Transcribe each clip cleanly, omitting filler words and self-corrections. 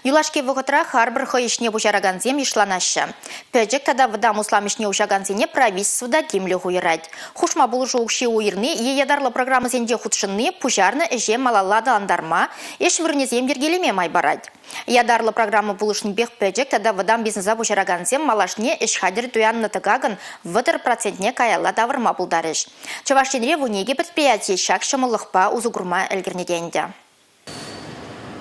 Юлашке вғытра харбір хойышне бұжараганзем ишланашы. Пөджек тада вдам усламышне ушаганзене правительствода кемлі хуйрать. Хушма бұлыжу ұқши уйырны, ядарлы программы зенде худшынны пужарны әже малалады андарма, еш вірнезем дергелеме май барад. Ядарлы программы бұлышны бек пөджек тада вдам бизнеса бұжараганзем малашне эш хадыр туянны тыгагын вытыр процентне каялла давырма бұлдарыш. Чавашенре вунеге предприятие шак шамылықпа узугурма әлгірнеденді.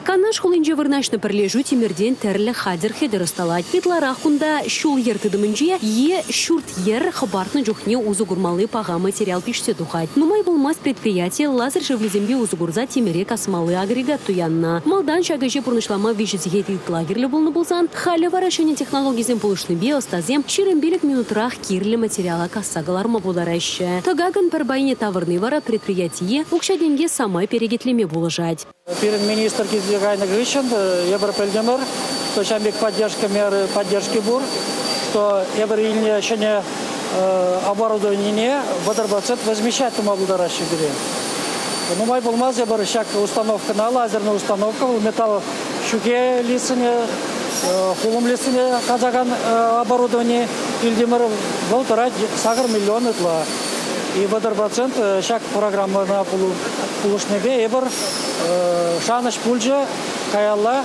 Канаш хулинже вырнашны пірлежу темірден тәрлі хадыр хедір ұсталад. Петларах күнда шул ертідімінже е шурт ер хабартны жүхне узугурмалы паға материал пишсе тухать. Нумай болмас предприятие лазер шевлезембе узугурза теміре касмалы агрегат туянна. Малдан шагыже пұрнышлама вежізігеті лагерлі болны болсан, халі варашыне технологизм пулышны бе остазем шерімбелік минутрах кирлі материала кассагаларма бударашы. Тагаган парбайне тавырны вара предприятие укшаденге самай перегетлеме булыжать. Перед министр Кизлигайна Грищен, Ебрапельдемер, что чамбик поддержка меры поддержки бур, что Ебрильне еще не оборудование, водорбацет возмещать ему обладаращий берем. Ну, мой булмаз, Ебр, щак установка на лазерную установку, металл щуке лисыне, хулум лисыне, казаган оборудование, Ильдемер, волтора сагар миллион тла. И водорбацент, щак программа на пулушнебе, Ебр, шаныш пульжа, каялла,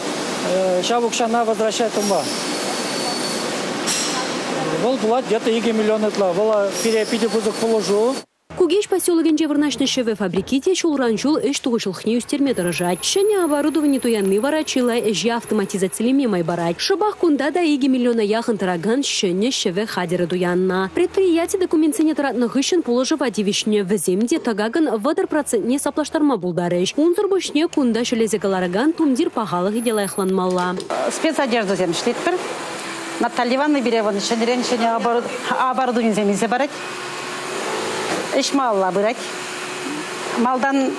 шабукшана возвращает умба. Вол была где-то 2 миллиона тла. Вола перепиди бузык положу. Кугеш поселогенже вырнашны шеве фабриките шулранчул эш тугышылхне үстерме дорожать. Шене оборудование туянны варачила эжи автоматизациялеме май барать. Шабах кунда да 2 миллиона яхын тараган шене шеве хадеры туянна. Предприятие документсене таратны хышын положив адивишне в земде тагаган вадар процентне саплаштарма булдарыш. Унзыр бошне кунда шелезегалараган тумдир пахалығы делайхланмалла. Спецодежду земштит пір. Наталья Ивановна Береваны шене оборудование земезе барать. Эш малла бырать. Малдан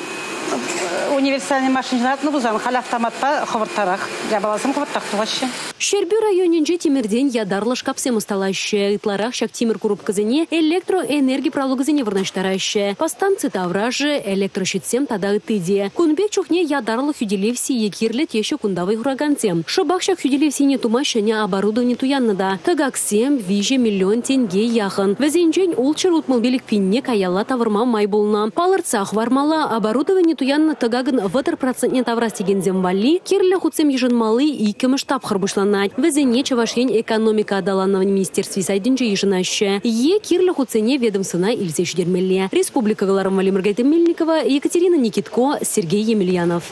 универсальный машиналарны бузан хал автоматпа ховыртарах. Я баласым ховыртак тугащы. Шербю районенже темирден ядарлы шкапсем усталаще. Итларах шак тимир куруп кызыне электроэнергия пралугызыне вырнаштараще. По станции тавражы электрощитсем тада ытыде. Кунбек чухне ядарлы хюделевси екирлет еще кундавый хураганцем. Шабах шак хюделевси не тумащаня оборудование туяннада. Тагаксем виже миллион тенге яхын. Везенжень улчыр утмалбелик пинне каялла тавырма май болна. Палырцах вармала оборудование туянна тагагын ватыр процентне таврас тегензем вали. Кирле хуцем ежын малы и кемыштап хырбышлан. Везене Чавашень экономика адаланного министерстве сайдинже ежинаще. Е кирлі хуцене ведомсына илзе ждермелле. Республика Галарам Валимиргайта Мельникова, Екатерина Никитко, Сергей Емельянов.